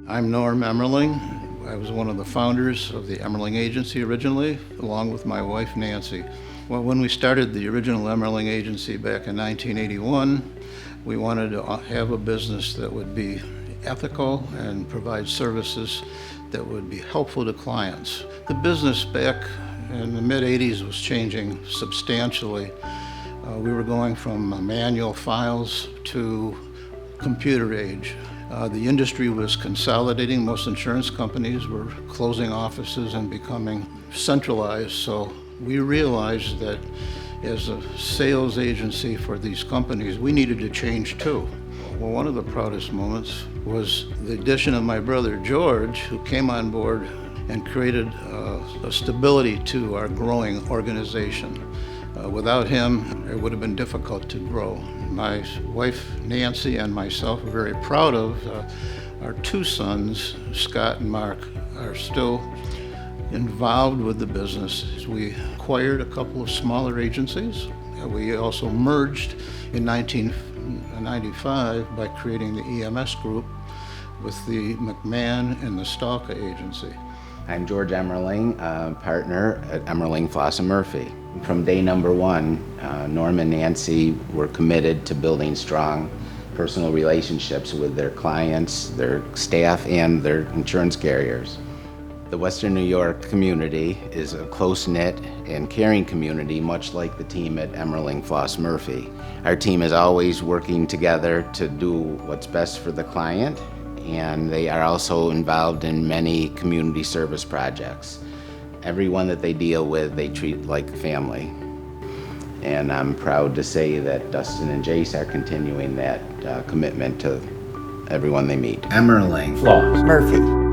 I'm Norm Emerling. I was one of the founders of the Emerling Agency originally, along with my wife Nancy. Well, when we started the original Emerling Agency back in 1981, we wanted to have a business that would be ethical and provide services that would be helpful to clients. The business back in the mid-'80s was changing substantially. We were going from manual files to computer age. The industry was consolidating. Most insurance companies were closing offices and becoming centralized. So we realized that as a sales agency for these companies, we needed to change too. Well, one of the proudest moments was the addition of my brother George, who came on board and created a stability to our growing organization. Without him, it would have been difficult to grow. My wife Nancy and myself are very proud of our two sons, Scott and Mark, are still involved with the business. We acquired a couple of smaller agencies. We also merged in 1995 by creating the EMS group with the McMahon and the Stalka agency. I'm George Emerling, partner at Emerling, Floss and Murphy. From day number one, Norm and Nancy were committed to building strong personal relationships with their clients, their staff, and their insurance carriers. The Western New York community is a close-knit and caring community, much like the team at Emerling, Floss, Murphy. Our team is always working together to do what's best for the client, and they are also involved in many community service projects. Everyone that they deal with, they treat like family. And I'm proud to say that Dustin and Jace are continuing that commitment to everyone they meet. Emerling, Floss, Murphy.